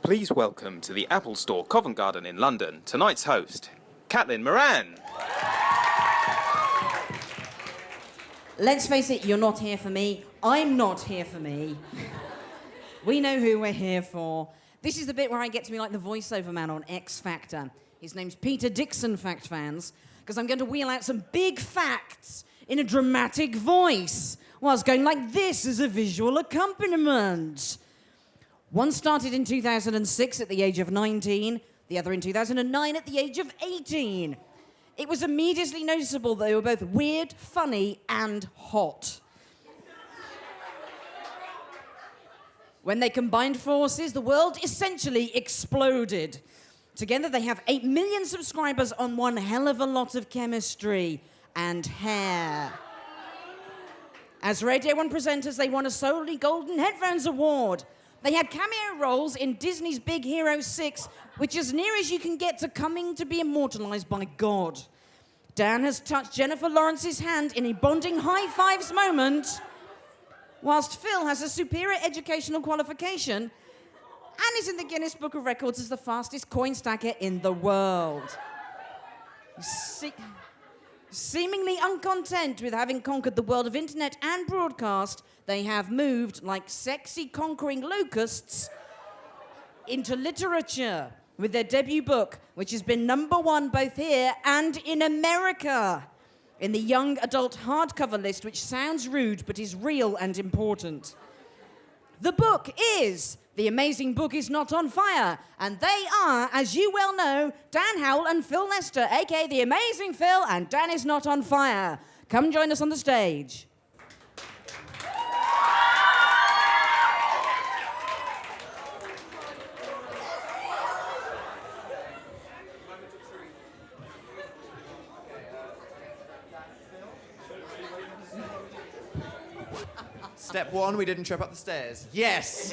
Please welcome to the Apple Store, Covent Garden in London, tonight's host, Moran. Let's face it, you're not here for me. I'm not here for me. We know who we're here for. This is the bit where I get to be like the voiceover man on X Factor. His name's Peter Dixon, fact fans, because I'm going to wheel out some big facts in a dramatic voice, whilst going like this as a visual accompaniment. One started in 2006 at the age of 19, the other in 2009 at the age of 18. It was immediately noticeable that they were both weird, funny, and hot. When they combined forces, the world essentially exploded. Together, they have 8 million subscribers on one hell of a lot of chemistry and hair. As Radio 1 presenters, they won a Solely Golden Headphones Award. They had cameo roles in Disney's Big Hero 6, which is as near as you can get to coming to be immortalized by God. Dan has touched Jennifer Lawrence's hand in a bonding high fives moment, whilst Phil has a superior educational qualification and is in the Guinness Book of Records as the fastest coin stacker in the world. Seemingly uncontent with having conquered the world of internet and broadcast, they have moved, like sexy conquering locusts, into literature with their debut book, which has been #1 both here and in America, in the young adult hardcover list, which sounds rude but is real and important. The book is The Amazing Book Is Not on Fire, and they are, as you well know, Dan Howell and Phil Lester, aka The Amazing Phil and Dan Is Not on Fire. Come join us on the stage. Step 1, we didn't trip up the stairs. Yes.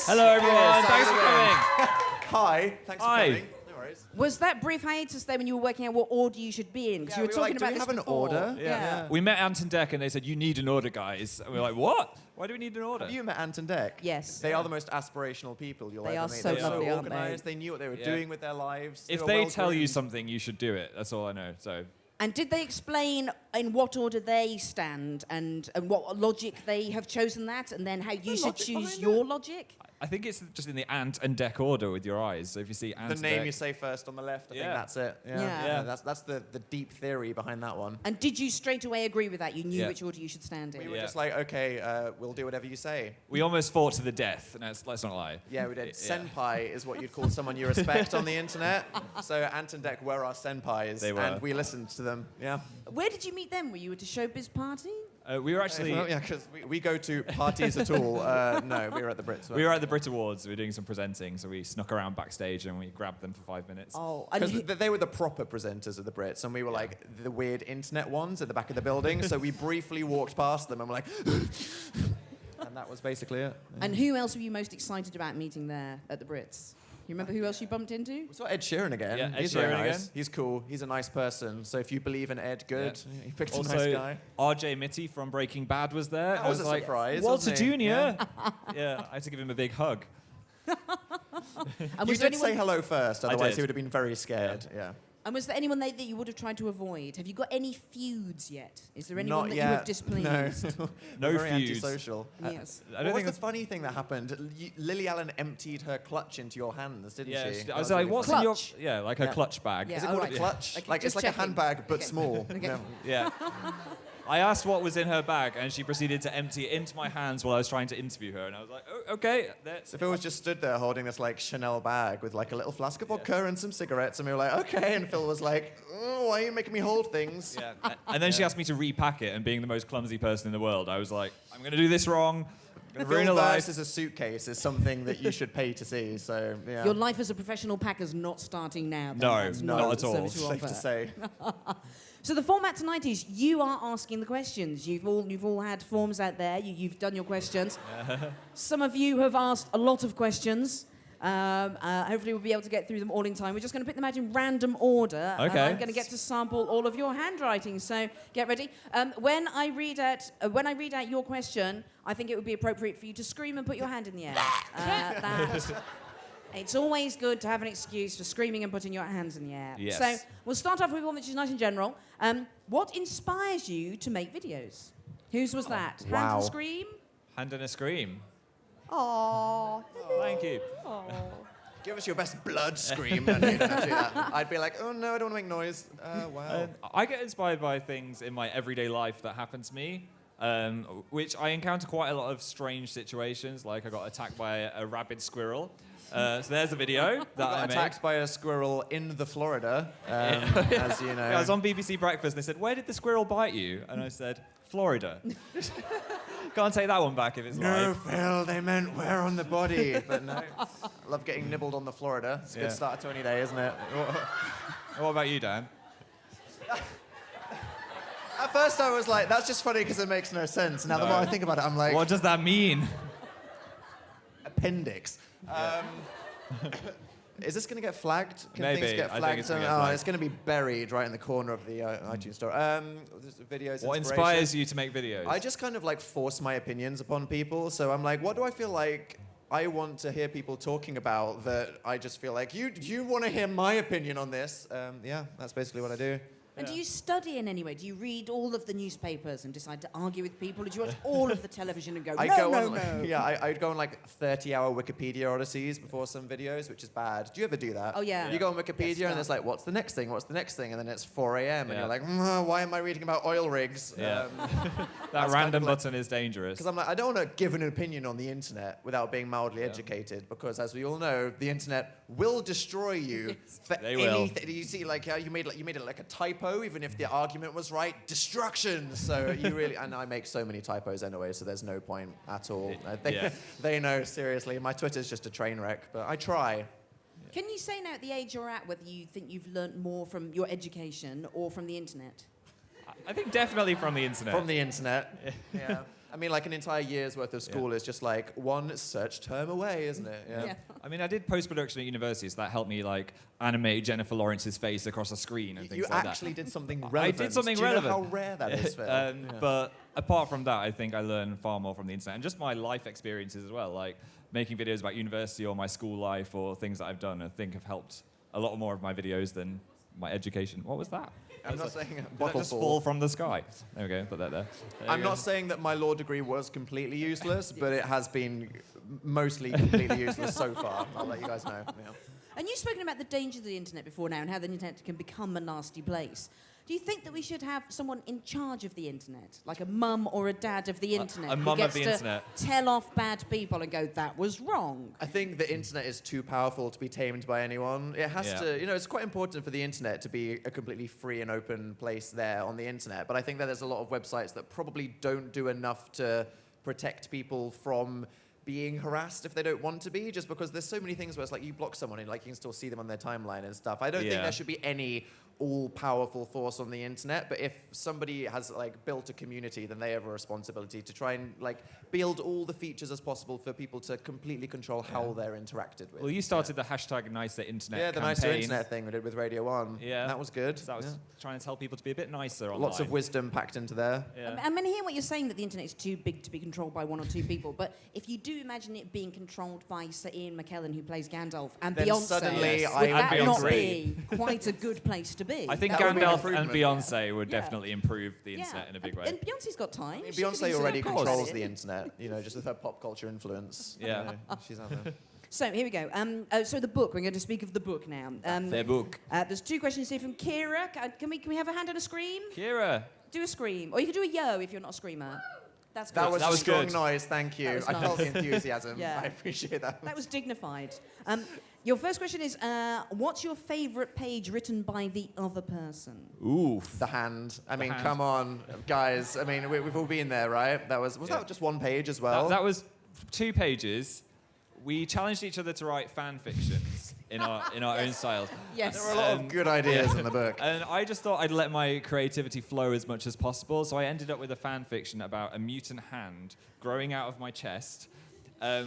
Hello, everyone. Yes, Thanks for coming. Hi. Thanks for Hi. coming. No worries. Was that brief hiatus there when you were working out what order you should be in? Because you were we were talking like, do about we this have an before. order? Yeah. We met Ant and Dec and they said, you need an order, guys. And we were like, what? Why do we need an order? Have you met Ant and Dec? Yes. They are the most aspirational people you'll They ever are meet. so They're lovely, so aren't they? organised. They knew what they were doing with their lives. If were they well tell you groomed. something, you should do it. That's all I know. So And did they explain in what order they stand and what logic they have chosen that, and then how you should logic choose behind your it? logic? I think it's just in the Ant and Dec order with your eyes. So if you see Ant The and name Dec, you say first on the left, I think Yeah. that's it. Yeah. That's the deep theory behind that one. And did you straight away agree with that? You knew Yeah. which order you should stand in? We were Yeah. just like, okay, we'll do whatever you say. we almost fought to the death. No, let's not lie. Yeah, we did. Yeah. Senpai is what you'd call someone you respect on the internet. So Ant and Dec were our senpais, They were. and we listened to them. Yeah. Where did you meet them? Were you at a showbiz party? We were actually Yeah, because we go to parties at all. No, we were at the Brits. we were at the Brit Awards. We were doing some presenting, so we snuck around backstage and we grabbed them for 5 minutes. Oh, and Because they were the proper presenters of the Brits, and we were like the weird internet ones at the back of the building. So we briefly walked past them and were like, and that was basically it. Yeah. and who else were you most excited about meeting there at the Brits? You remember who else you bumped into? We saw Ed Sheeran again. Yeah, Ed He's very Sheeran nice. again. He's cool. He's a nice person. So if you believe in Ed, good. Yeah. He picked Also, a nice guy. RJ Mitty from Breaking Bad was there. That I was a like, surprise, Walter wasn't he? Jr. Yeah, I had to give him a big hug. And You was there did say anyone, hello first, otherwise did. he would have been very scared. Yeah. and was there anyone there that you would have tried to avoid? Have you got any feuds yet? Is there anyone Not that yet. you have displeased? No. No Very feuds. antisocial. Yes. I What don't was think the funny thing that happened? Lily Allen emptied her clutch into your hands, didn't Yeah, she? I was That like, really what's funny. in your... Clutch? Yeah, like a Yeah. clutch bag. Yeah. Is it called alright. a clutch? Okay, Like it's just like a checking. handbag but Okay. small. Okay. Yeah. Yeah. I asked what was in her bag, and she proceeded to empty it into my hands while I was trying to interview her. And I was like, oh, okay. That's So Phil was just stood there holding this like Chanel bag with like a little flask of vodka and some cigarettes, and we were like, okay. And Phil was like, oh, why are you making me hold things? Yeah. And then she asked me to repack it, and being the most clumsy person in the world, I was like, I'm going to do this wrong. I'm going to ruin a Phil life. versus a suitcase is something that you should pay to see. So yeah. Your life as a professional packer's not starting now. then. No, That's not at the all. service you Safe offer. to say. So the format tonight is you are asking the questions. You've all had forms out there. You've done your questions. Some of you have asked a lot of questions. Hopefully we'll be able to get through them all in time. We're just going to put them out in random order. Okay. I'm going to get to sample all of your handwriting. So get ready. When I read out your question, I think it would be appropriate for you to scream and put your hand in the air. It's always good to have an excuse for screaming and putting your hands in the air. Yes. So we'll start off with one which is nice and general. What inspires you to make videos? Whose was that? Hand Wow. and scream? Hand and a scream. Aww. Thank you. Give us your best blood scream. And you'd actually, I'd be like, oh no, I don't want to make noise. Wow. I get inspired by things in my everyday life that happen to me, which I encounter quite a lot of strange situations. Like I got attacked by a rabid squirrel. So there's a video that I Got made. attacked by a squirrel in the Florida, as you know. I was on BBC Breakfast. They said, "Where did the squirrel bite you?" And I said, "Florida." Can't take that one back if it's No, live. Phil, they meant where on the body. But no. I love getting nibbled on the Florida. It's a good Yeah. start to any day, isn't it? What about you, Dan? At first I was like, that's just funny because it makes no sense. Now the No. more I think about it, I'm like, What does that mean? appendix. Is this going to get flagged? Can Maybe. things get I think flagged? it's gonna get flagged. It's going to be buried right in the corner of the iTunes store. There's videos. What inspiration. inspires you to make videos? I just kind of like force my opinions upon people. So I'm like, what do I feel like I want to hear people talking about that I just feel like, you want to hear my opinion on this? Yeah, that's basically what I do. And do you study in any way? Do you read all of the newspapers and decide to argue with people? Or do you watch all of the television and go, no? Yeah, I'd go on like 30-hour Wikipedia odysseys before some videos, which is bad. Do you ever do that? Oh, yeah. You go on Wikipedia Yes, and it's like, what's the next thing? What's the next thing? And then it's 4 a.m. and Yeah. you're like, why am I reading about oil rigs? Yeah. That kind random of like- button is dangerous. Because I'm like, I don't want to give an opinion on the internet without being mildly educated, because as we all know, the internet will destroy you for They will. anything. You see, like how you made it like a typo, even if the argument was right. Destruction. So you really, and I make so many typos anyway, so there's no point at all. Yeah. They know, seriously. My Twitter's just a train wreck, but I try. Can you say now at the age you're at whether you think you've learnt more from your education or from the internet? I think definitely from the internet. From the internet. Yeah. I mean, like an entire year's worth of school is just like one search term away, isn't it? Yeah. I mean, I did post-production at university, so that helped me like animate Jennifer Lawrence's face across a screen and things You like that. actually did something relevant. did something Do you relevant. know how rare that is, Phil? But apart from that, I think I learned far more from the internet and just my life experiences as well. Like making videos about university or my school life or things that I've done, I think have helped a lot more of my videos than my education. What was that? I'm not saying Did that bottle just fall. fall from the sky? There we go. Put that there. There I'm you go. not saying that my law degree was completely useless, but it has been mostly completely useless so far. I'll let you guys know. Yeah. And you've spoken about the dangers of the internet before now and how the internet can become a nasty place. Do you think that we should have someone in charge of the internet, like a mum or a dad of the internet, a who mum of gets the to internet. tell off bad people and go, that was wrong? I think the internet is too powerful to be tamed by anyone. It has Yeah. to, it's quite important for the internet to be a completely free and open place there on the internet. But I think that there's a lot of websites that probably don't do enough to protect people from being harassed if they don't want to be, just because there's so many things where it's like you block someone and like you can still see them on their timeline and stuff. I don't think Yeah. there should be any all-powerful force on the internet, but if somebody has like built a community, then they have a responsibility to try and like build all the features as possible for people to completely control how they're interacted with. Well, you started the hashtag Nicer Internet Yeah, the campaign. Nicer Internet thing we did with Radio 1. Yeah. That was good. So that was trying to tell people to be a bit nicer online. Lots of wisdom packed into there. Yeah. I mean, I hear what you're saying, that the internet is too big to be controlled by one or two people, but if you do imagine it being controlled by Sir Ian McKellen, who plays Gandalf, and Then Beyonce, suddenly Yes. I would would that not agree. be quite a good place to be? I think That would be an Gandalf and improvement. Beyonce would Yeah. definitely improve the internet in a big way. And Beyonce's got time. I mean, She could Beyonce use already it. controls the internet, just with her pop culture influence. Yeah. She's out there. So here we go. So the book. We're going to speak of the book now. Their book. There's two questions here from Kira. Can we have a hand and a scream? Kira. Do a scream, or you can do a yo if you're not a screamer. That's good. That was That a was strong good. noise, thank you. That was I felt the nice. enthusiasm. Yeah. I appreciate that. That was dignified. Your first question is, what's your favourite page written by the other person? Oof. The hand. I mean, hand. come on, guys. I mean, we've all been there, right? Was that just one page as well? That was 2 pages. We challenged each other to write fan fictions in our own styles. Yes. There were a lot of good ideas in the book. And I just thought I'd let my creativity flow as much as possible, so I ended up with a fan fiction about a mutant hand growing out of my chest,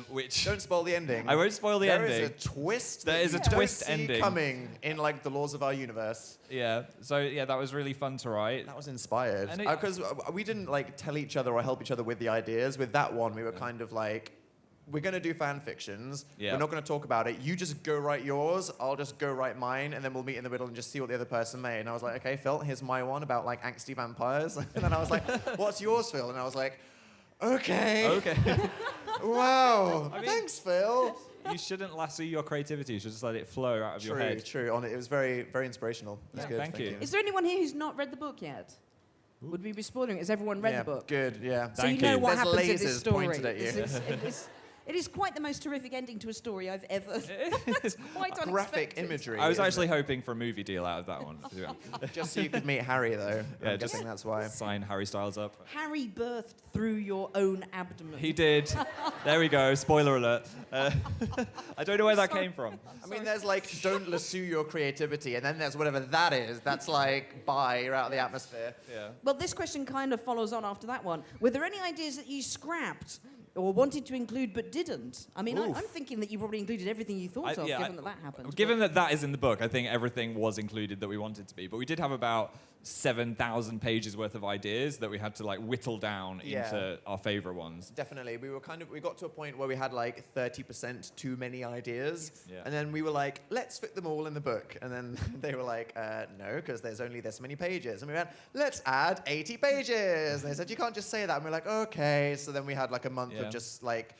which... Don't spoil the ending. I won't spoil the ending. There is a twist. There that is you a don't twist see ending. coming in like the laws of our universe. Yeah, so yeah, that was really fun to write. That was inspired. And it- Because we didn't like tell each other or help each other with the ideas. With that one, we were kind of like, we're going to do fan fictions. Yeah. We're not going to talk about it. You just go write yours. I'll just go write mine, and then we'll meet in the middle and just see what the other person made. And I was like, okay, Phil, here's my one about like angsty vampires. And then I was like, what's yours, Phil? And I was like, okay. Okay. Wow. I mean- Thanks, Phil. You shouldn't lasso your creativity. You should just let it flow out of your head. True. It was very, very inspirational. It was Yeah, good. thank you. Is there anyone here who's not read the book yet? Would we be spoiling it? Has everyone read Yeah, the book? good. Yeah. So Thank you know you. what There's happens in this lasers story. pointed at you. It is quite the most horrific ending to a story I've ever. It's quite unexpected. Graphic imagery. I was isn't actually hoping for a movie deal out of that one. it? Just so you could meet Harry, though. Yeah, I'm just- guessing that's why. Sign Harry Styles up. Harry birthed through your own abdomen. He did. There we go. Spoiler alert. I don't know where that came from. I mean, there's like, don't lasso your creativity, and then there's whatever that is. That's like, bye, you're out of the atmosphere. Yeah. Well, this question kind of follows on after that one. Were there any ideas that you scrapped or wanted to include but didn't? I mean, I'm thinking that you probably included everything you thought of, given that happened. Given that is in the book, I think everything was included that we wanted to be. But we did have about 7,000 pages worth of ideas that we had to like whittle down into our favorite ones. Definitely. We got to a point where we had like 30% too many ideas. Yeah. And then we were like, let's fit them all in the book. And then they were like, no, because there's only this many pages. And we went, let's add 80 pages. And they said, you can't just say that. And we're like, okay. So then we had like a month of just like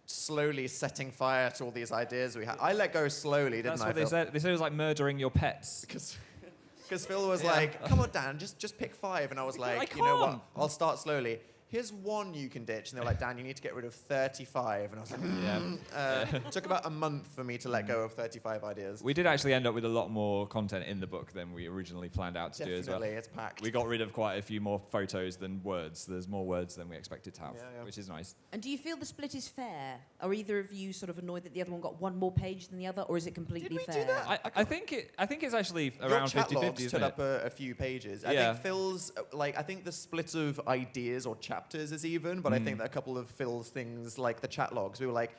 slowly setting fire to all these ideas we had. I let go slowly, didn't That's I? what they said. They said it was like murdering your pets. Because Phil was like, come on, Dan, just pick 5. And I was like, you know what? I'll start slowly. Here's 1 you can ditch. And they were like, Dan, you need to get rid of 35. And I was like, It took about a month for me to let go of 35 ideas. We did actually end up with a lot more content in the book than we originally planned out to do as well. Definitely, it's packed. We got rid of quite a few more photos than words. There's more words than we expected to have, which is nice. And do you feel the split is fair? Are either of you sort of annoyed that the other one got 1 more page than the other, or is it completely Did we fair? do that? I think it's actually Your around chat 50-50, logs isn't took it? up a few pages. I Yeah. think Phil's, I think the split of ideas or chapters is even, but I think that a couple of Phil's things, like the chat logs, we were like,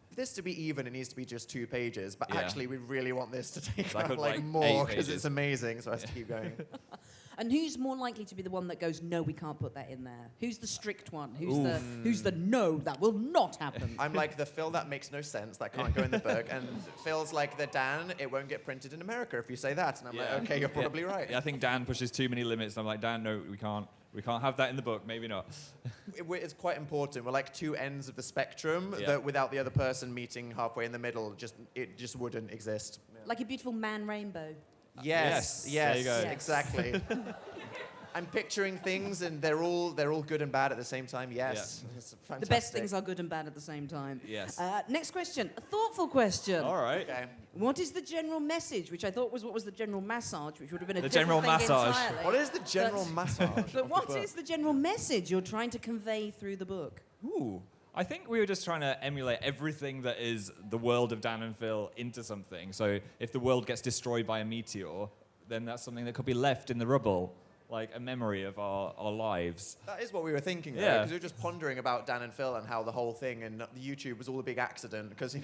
for this to be even, it needs to be just 2 pages. But actually, we really want this to take Like up like 8 more because pages. it's amazing. So I have to keep going. And who's more likely to be the one that goes, no, we can't put that in there? Who's the strict one? Who's the no, that will not happen? I'm like the Phil that makes no sense, that can't go in the book. And Phil's like the Dan, it won't get printed in America if you say that. And I'm like, okay, you're probably right. Yeah, I think Dan pushes too many limits. And I'm like, Dan, no, we can't have that in the book. Maybe not. It's quite important. We're like 2 ends of the spectrum Yeah. that without the other person meeting halfway in the middle, it just wouldn't exist. Like a beautiful man rainbow. Yes, There you go. Yes. exactly. I'm picturing things, and they're all good and bad at the same time. Yes, it's fantastic. The best things are good and bad at the same time. Yes. Next question, a thoughtful question. All right. Okay. What is the general message? Which I thought was what was the general massage, which would have been a The different general thing massage. entirely. What is the general massage? But of what the book? is the general message you're trying to convey through the book? Ooh. I think we were just trying to emulate everything that is the world of Dan and Phil into something. So if the world gets destroyed by a meteor, then that's something that could be left in the rubble, like a memory of our lives. That is what we were thinking, though, Yeah. because we were just pondering about Dan and Phil and how the whole thing and the YouTube was all a big accident. Because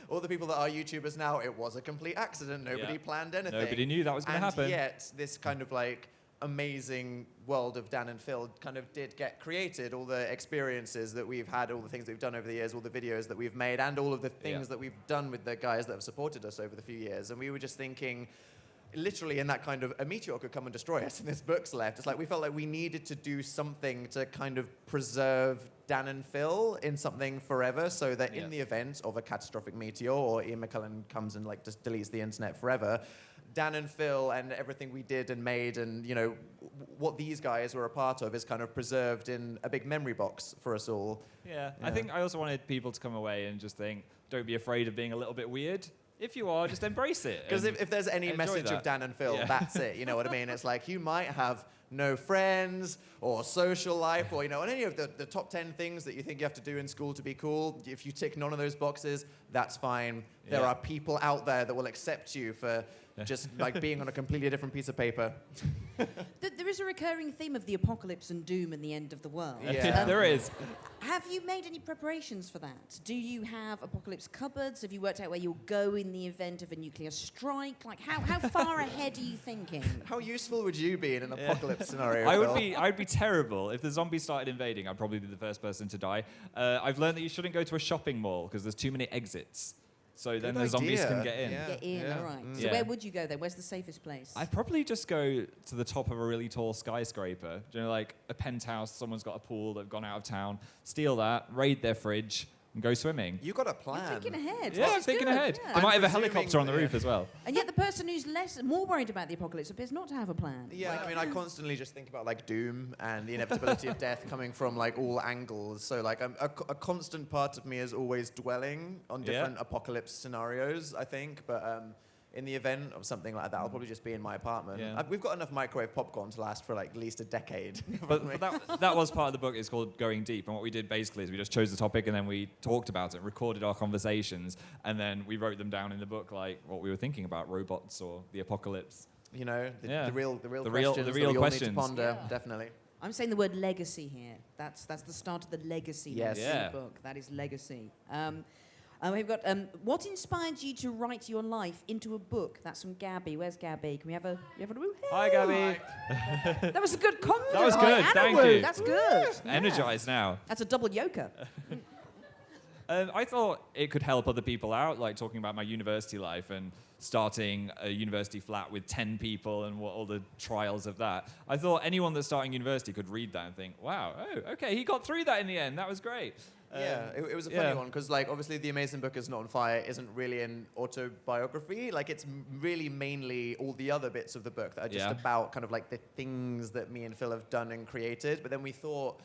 all the people that are YouTubers now, it was a complete accident. Nobody planned anything. Nobody knew that was going to happen. And yet, this kind of like amazing world of Dan and Phil kind of did get created. All the experiences that we've had, all the things that we've done over the years, all the videos that we've made, and all of the things that we've done with the guys that have supported us over the few years. And we were just thinking, literally in that kind of, a meteor could come and destroy us and this book's left. It's like we felt like we needed to do something to kind of preserve Dan and Phil in something forever, so that in the event of a catastrophic meteor or Ian McKellen comes and like just deletes the internet forever, Dan and Phil and everything we did and made and, you know, what these guys were a part of is kind of preserved in a big memory box for us all. Yeah. I think I also wanted people to come away and just think, don't be afraid of being a little bit weird. If you are, just embrace it. Because if there's any enjoy message that. of Dan and Phil, that's it. You know what I mean? It's like you might have no friends or social life or, you know, any of the top 10 things that you think you have to do in school to be cool. If you tick none of those boxes, that's fine. There are people out there that will accept you for just like being on a completely different piece of paper. There is a recurring theme of the apocalypse and doom and the end of the world. Yeah. There is. Have you made any preparations for that? Do you have apocalypse cupboards? Have you worked out where you'll go in the event of a nuclear strike? Like, how far ahead are you thinking? How useful would you be in an apocalypse scenario? I'd be terrible. If the zombies started invading, I'd probably be the first person to die. I've learned that you shouldn't go to a shopping mall because there's too many exits. So then the zombies can get in. Yeah. Get in, all right. So Yeah. where would you go then? Where's the safest place? I'd probably just go to the top of a really tall skyscraper. Do you know, like a penthouse, someone's got a pool, they've gone out of town, steal that, raid their fridge, and go swimming. You got a plan. You're thinking ahead. Yeah, This I'm is thinking good, ahead. yeah. They might have a presuming- helicopter on the roof yeah. as well. And yet the person who's more worried about the apocalypse appears not to have a plan. Yeah, I mean, I constantly just think about like doom and the inevitability of death coming from like all angles. So like a constant part of me is always dwelling on different apocalypse scenarios, I think. But in the event of something like that, I'll probably just be in my apartment. Yeah. We've got enough microwave popcorn to last for like at least a decade. But that was part of the book. It's called Going Deep. And what we did basically is we just chose the topic and then we talked about it, recorded our conversations, and then we wrote them down in the book, like what we were thinking about, robots or the apocalypse. You know, Yeah. the real The real questions that we all questions. need to ponder, Yeah. definitely. I'm saying the word legacy here. That's the start of the legacy Yes. in Yeah. the book. That is legacy. We've got what inspired you to write your life into a book? That's from Gabby. Where's Gabby? Can we have a woo? Hi, Gabby. That was a good confidence. That was good, Anna thank woo. you. That's good. Yeah. Energized now. That's a double yoker. I thought it could help other people out, like talking about my university life and starting a university flat with 10 people and what all the trials of that. I thought anyone that's starting university could read that and think, wow, oh, okay, he got through that in the end. That was great. Yeah, it was a funny one because, like, obviously, The Amazing Book Is Not on Fire isn't really an autobiography. Like, it's really mainly all the other bits of the book that are just about kind of like the things that me and Phil have done and created. But then we thought,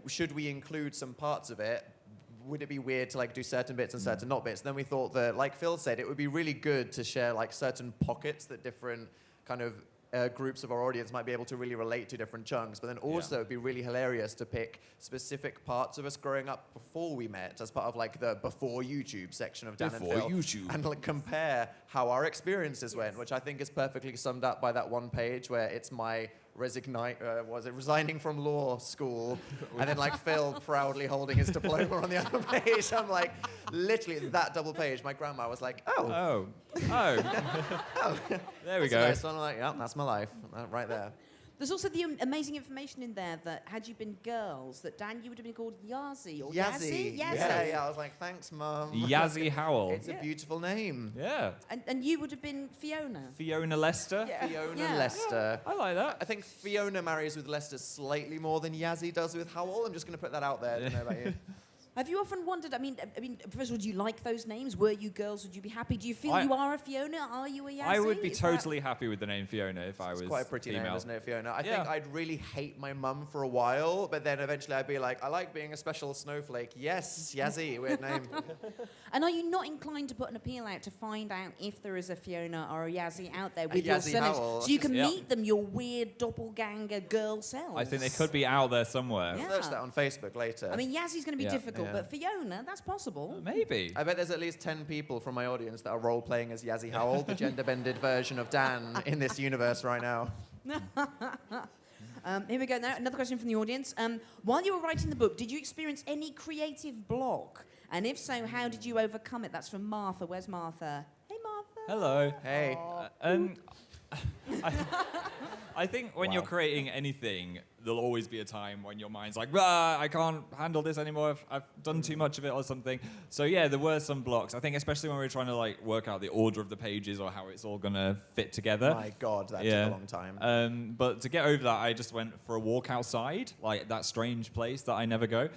should we include some parts of it? Would it be weird to like do certain bits and certain not bits? Then we thought that, like Phil said, it would be really good to share like certain pockets that different kind of groups of our audience might be able to really relate to different chunks. But then also it'd be really hilarious to pick specific parts of us growing up before we met as part of like the before YouTube section of Dan Before and Phil. YouTube. And like compare how our experiences went, which I think is perfectly summed up by that one page where it's my resigning from law school, and then like Phil proudly holding his diploma on the other page. I'm like, literally that double page. My grandma was like, oh, There we that's a go. nice one. I'm like, yeah, that's my life, right there. There's also the amazing information in there that had you been girls, that Dan, you would have been called Yazzie or Yazzie. Yeah. I was like, thanks, Mum. Yazzie Howell. It's a beautiful name. Yeah. And you would have been Fiona. Fiona Lester. Fiona Yeah. Lester. I like that. I think Fiona marries with Lester slightly more than Yazzie does with Howell. I'm just going to put that out there. I don't know about you. Have you often wondered, I mean, first of all, do you like those names? Were you girls? Would you be happy? Do you feel you are a Fiona? Are you a Yazzie? I would be Is totally happy with the name Fiona if I was It's quite a pretty female. name, isn't it, Fiona? I think I'd really hate my mum for a while, but then eventually I'd be like, I like being a special snowflake. Yes, Yazzie, weird name. And are you not inclined to put an appeal out to find out if there is a Fiona or a Yazzie out there with A your Yazzie surnames, Howell. so you can Yeah. meet them, your weird doppelganger girl selves? I think they could be out there somewhere. Yeah. Search that on Facebook later. I mean, Yazzie's going to be Yeah. difficult, Yeah. but Fiona, that's possible. Maybe. I bet there's at least 10 people from my audience that are role-playing as Yazzie Howell, the gender-bended version of Dan in this universe right now. Here we go now. Another question from the audience. While you were writing the book, did you experience any creative block? And if so, how did you overcome it? That's from Martha. Where's Martha? Hey, Martha. Hello. Hey. I think when you're Wow. creating anything, there'll always be a time when your mind's like, "Rah, I can't handle this anymore. I've done too much of it or something." So yeah, there were some blocks. I think especially when we were trying to like work out the order of the pages or how it's all gonna fit together. My God, that took a long time. But to get over that, I just went for a walk outside, like that strange place that I never go.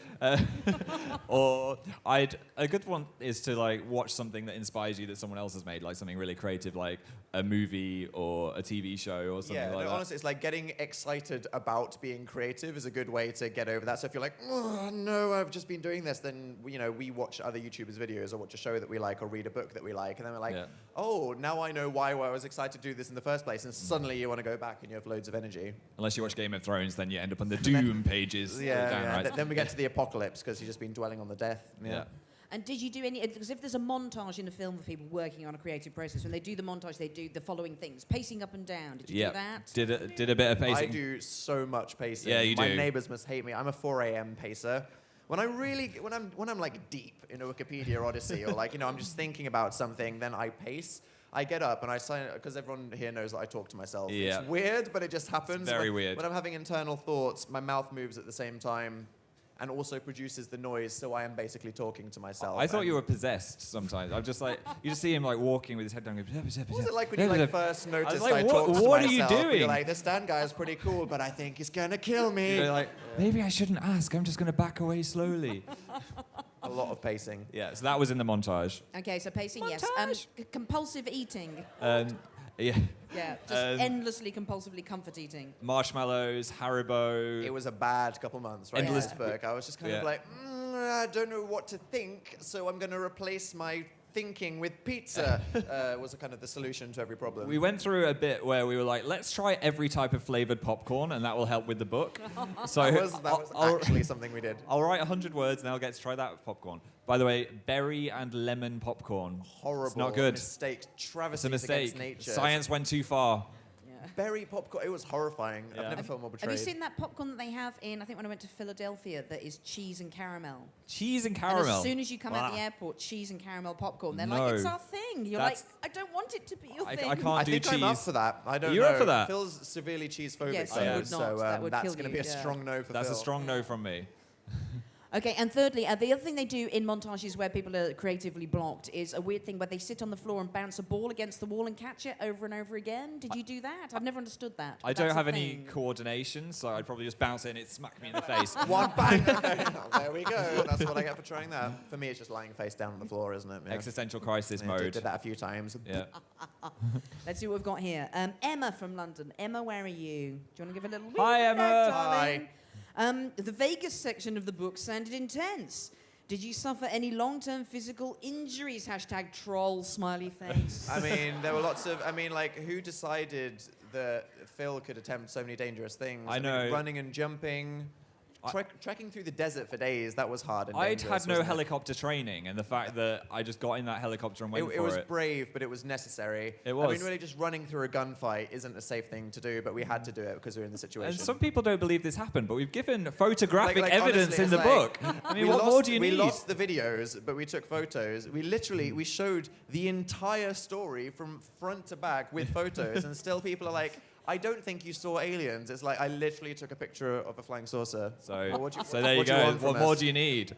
Or a good one is to like watch something that inspires you that someone else has made, like something really creative, like a movie or a TV show or something like that. Honestly, it's like getting excited about being creative is a good way to get over that. So if you're like, oh, no, I've just been doing this, then, we watch other YouTubers' videos or watch a show that we like or read a book that we like, and then we're like, oh, now I know why I was excited to do this in the first place, and suddenly you want to go back and you have loads of energy. Unless you watch Game of Thrones, then you end up on the doom pages. Yeah, down, right? Then we get to the apocalypse because you've just been dwelling on the death. Yeah. And did you do any, because if there's a montage in a film of people working on a creative process, when they do the montage, they do the following things. Pacing up and down. Did you do that? Did a bit of pacing. I do so much pacing. Yeah, you My do. neighbors must hate me. I'm a 4 a.m. pacer. When I'm like deep in a Wikipedia odyssey, or like, you know, I'm just thinking about something, then I pace. I get up and I sign, because everyone here knows that I talk to myself. Yeah. It's weird, but it just happens. It's very weird. When I'm having internal thoughts, my mouth moves at the same time and also produces the noise, so I am basically talking to myself. I thought and you were possessed sometimes. I'm just like, you just see him like walking with his head down. Going, What was it like when you like first noticed I, like, talked to what myself? are you doing? You're like, this Dan guy is pretty cool, but I think he's gonna kill me. You're like, maybe I shouldn't ask. I'm just going to back away slowly. A lot of pacing. Yeah, so that was in the montage. Okay, so pacing, yes. Compulsive eating. Yeah. Yeah, just endlessly, compulsively comfort eating. Marshmallows, Haribo. It was a bad couple months, right? Endless- In Pittsburgh. I was just kind of like, I don't know what to think, so I'm going to replace my thinking with pizza. Was a kind of the solution to every problem. We went through a bit where we were like, let's try every type of flavored popcorn, and that will help with the book. So that was actually something we did. I'll write 100 words, and I'll get to try that with popcorn. By the way, berry and lemon popcorn. Horrible. It's not good. Mistake. It's a Travesties mistake. against nature. Science went too far. Berry popcorn. It was horrifying. Yeah. I've never felt more betrayed. Have you seen that popcorn that they have in, I think when I went to Philadelphia, that is cheese and caramel? Cheese and And caramel. as soon as you come out the Blah. airport, cheese and caramel popcorn. They're No. like, it's our thing. You're That's- like, I don't want it to be your I thing. can't I do think cheese. I'm up for that. I don't You're know. up for that? Phil's severely cheese phobic, Yes, though, you would so not. That would that's kill going to you, be a yeah. strong no for That's Phil. a strong no from me. Okay, and thirdly, the other thing they do in montages where people are creatively blocked is a weird thing where they sit on the floor and bounce a ball against the wall and catch it over and over again. Did you do that? I've never understood that. I but don't that's a have any thing. coordination, so I'd probably just bounce it and it'd smack me in the face. One bang. There we go. That's what I get for trying that. For me, it's just lying face down on the floor, isn't it? Yeah. Existential crisis Yeah, mode. Did that a few times. Yeah. Let's see what we've got here. Emma from London. Emma, where are you? Do you want to give a little... Hi, Emma. Darling? The Vegas section of the book sounded intense. Did you suffer any long-term physical injuries? Hashtag troll smiley face. I mean, there were lots of. I mean, like, who decided that Phil could attempt so many dangerous things? I mean, know. running and jumping. Trekking through the desert for days, that was hard and I'd dangerous, had no wasn't it? helicopter training, and the fact that I just got in that helicopter and went It for was it. brave, but it was necessary. It I was. mean, really, just running through a gunfight isn't a safe thing to do, but we had to do it because we were in the situation. And some people don't believe this happened, but we've given photographic Like, evidence honestly, in the it's book. like, I mean, we what lost, more do you we need? lost the videos, but we took photos. We showed the entire story from front to back with photos, and still people are like, I don't think you saw aliens. It's like, I literally took a picture of a flying saucer. So, What do you- so there you what do you go. want from What more us? do you need?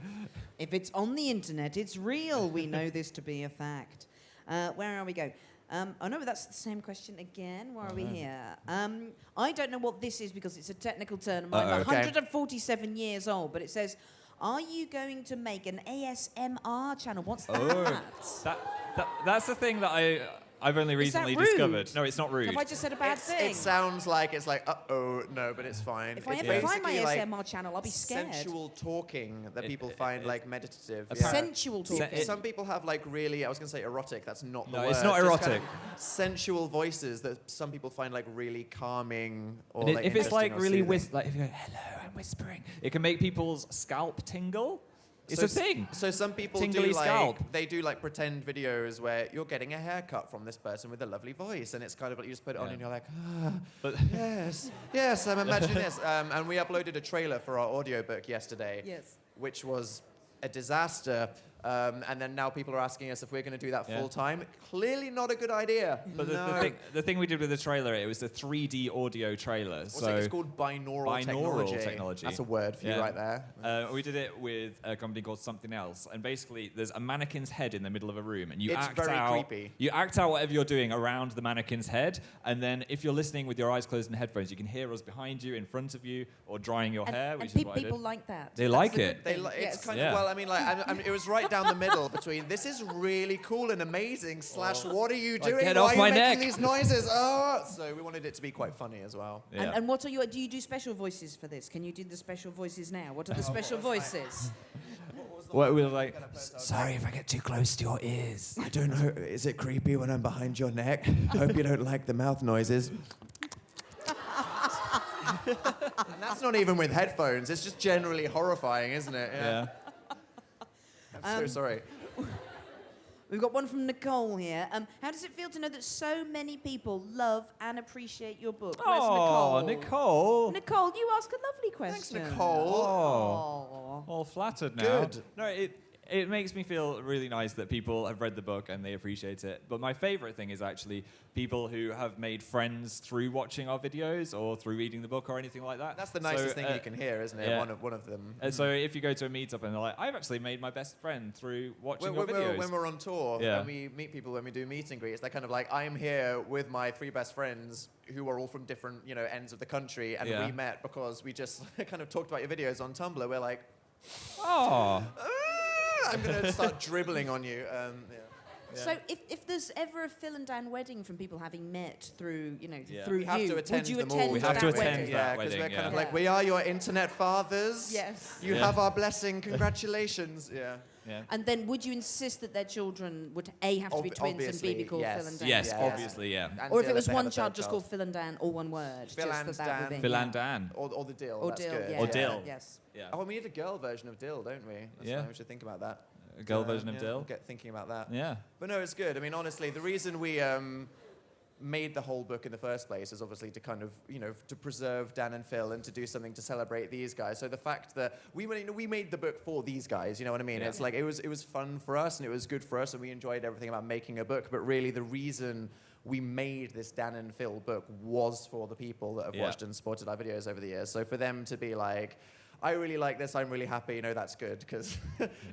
If it's on the internet, it's real. We know this to be a fact. Where are we going? Oh no, that's the same question again. Why are we here? I don't know what this is because it's a technical term. I'm Uh-oh. 147 years old, but it says, are you going to make an ASMR channel? What's that? That's the thing that I've only Is that recently rude? discovered. No, it's not rude. Have I just said a bad thing? It sounds like it's like, uh-oh, no, but it's fine. If I It's ever find my basically ASMR channel, I'll be scared. sensual talking that people find like meditative. Sensual talking. Some people have like really, I was going to say erotic, that's not the No, word. it's not just erotic. kind of sensual voices that some people find like really calming or And like if it's interesting like or really soothing. like if you go, hello, I'm whispering, it can make people's scalp tingle. It's a thing. So some people Tingly do like scalp. they do like pretend videos where you're getting a haircut from this person with a lovely voice, and it's kind of like you just put it on Yeah. and you're like, But yes, I'm imagining this. And we uploaded a trailer for our audiobook yesterday, Yes. which was a disaster. And then now people are asking us if we're going to do that Yeah. full time. Clearly not a good idea. But no. the thing we did with the trailer, it was a 3D audio trailer. What's so it? It's called binaural technology. That's a word for you Yeah. right there. We did it with a company called Something Else, and basically there's a mannequin's head in the middle of a room, and you It's act very out. creepy. You act out whatever you're doing around the mannequin's head, and then if you're listening with your eyes closed and headphones, you can hear us behind you, in front of you, or drying your hair, which is what I did. people like that. They That's like the it. good thing. It's Yes. kind Yeah. of, well, I mean, like, it was right down the middle between this is really cool and amazing / what are you doing? get Why off are my you making neck. these noises? Oh, so we wanted it to be quite funny as well. Yeah. And what are your? Do you do special voices for this? Can you do the special voices now? What are the special voices? What we were like, sorry if I get too close to your ears. I don't know. Is it creepy when I'm behind your neck? Hope you don't like the mouth noises. And that's not even with headphones. It's just generally horrifying, isn't it? Yeah. I'm so sorry. We've got one from Nicole here. How does it feel to know that so many people love and appreciate your book? Where's Oh, Nicole? Nicole. Nicole, you ask a lovely Thanks, question. Nicole. Oh, all flattered now. Good. No, it makes me feel really nice that people have read the book and they appreciate it. But my favorite thing is actually people who have made friends through watching our videos or through reading the book or anything like that. That's the nicest thing you can hear, isn't it? yeah. One of them. And so if you go to a meetup and they're like, I've actually made my best friend through watching your videos. When we're on tour, Yeah. when we meet people, when we do meet and greets, they're kind of like, I'm here with my 3 best friends who are all from different, ends of the country, and Yeah. we met because we just kind of talked about your videos on Tumblr. We're like, Oh. I'm going to start dribbling on you. Yeah. So if there's ever a Phil and Dan wedding from people having met through, Yeah. through We have you, to attend would you them all. attend We have that to wedding? attend Yeah, that because wedding, we're kind of yeah. like, we are your internet fathers. Yes. You Yeah. have our blessing. Congratulations. Yeah. Yeah. And then would you insist that their children would A, have to be twins and B, Obviously, be called yes. Phil and Dan? Yes, Yeah. obviously, yeah. And Or if Dill it was they have one a child third just called Phil and Dan, all one word. Phil just and that would Dan. be, Phil yeah. and Dan. Or the Dill. Or That's Dill, good. yeah. Or Dill. Yes. Yeah. Oh, we need a girl version of Dill, don't we? That's Yeah. fine, we should think about that. A girl version of Yeah, Dill. we'll get thinking about that. Yeah. But no, it's good. I mean, honestly, the reason we made the whole book in the first place is obviously to kind of, to preserve Dan and Phil and to do something to celebrate these guys. So the fact that we made the book for these guys, you know what I mean? Yeah. It's like it was fun for us and it was good for us and we enjoyed everything about making a book. But really, the reason we made this Dan and Phil book was for the people that have Yeah. watched and supported our videos over the years. So for them to be like, I really like this, I'm really happy, that's good. Because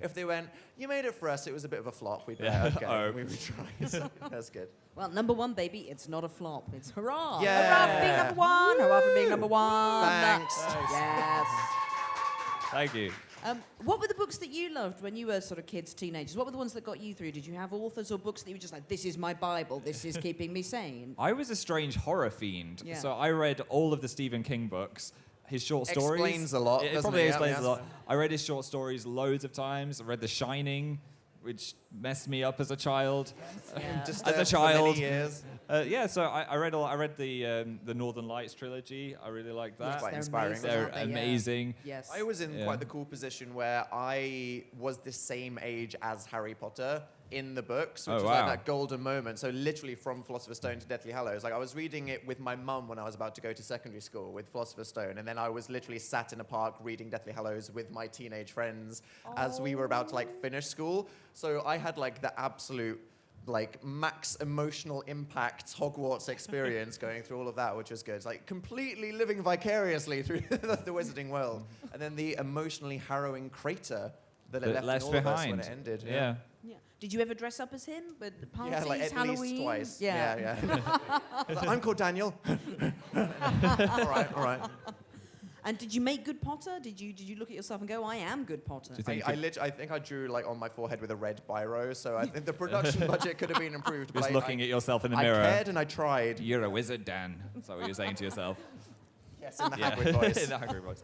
if they went, you made it for us, it was a bit of a flop, we'd be Yeah. like, okay, Oh. we tried. That's good. Well, number one, baby, it's not a flop. It's hurrah. Yeah. Hurrah for being number one. Hurrah for being number one. Thanks. Yes. Thank you. What were the books that you loved when you were sort of kids, teenagers? What were the ones that got you through? Did you have authors or books that you were just like, this is my Bible, this is keeping me sane? I was a strange horror fiend. Yeah. So I read all of the Stephen King books. His short stories. Explains a lot, It doesn't probably it? Yeah, explains yeah. a lot. I read his short stories loads of times. I read The Shining, which messed me up as a child. Yeah. Just As a for child. many years. Yeah, so I read the Northern Lights trilogy. I really liked that. Yes, quite they're inspiring. amazing, They're aren't they? Yeah. amazing. Yes. I was in Yeah. quite the cool position where I was the same age as Harry Potter in the books, which Oh, was wow. like that golden moment. So literally from Philosopher's Stone to Deathly Hallows. Like I was reading it with my mum when I was about to go to secondary school with Philosopher's Stone, and then I was literally sat in a park reading Deathly Hallows with my teenage friends as we were about to finish school. So I had the absolute max emotional impact Hogwarts experience going through all of that, which was good. It's completely living vicariously through the wizarding world. And then the emotionally harrowing crater that it That left left in all of us behind. when it ended. Yeah. Yeah. Did you ever dress up as him? With the parties, Yeah, at Halloween? least twice. Yeah. Yeah. I'm called Daniel. all right. And did you make good Potter? Did you look at yourself and go, I am good Potter? Do you think I think I drew on my forehead with a red biro, so I think the production budget could have been improved. Just looking at yourself in the I mirror. cared and I tried. You're a wizard, Dan. That's what you're saying to yourself. Yes, in the Hagrid voice. In the Hagrid voice.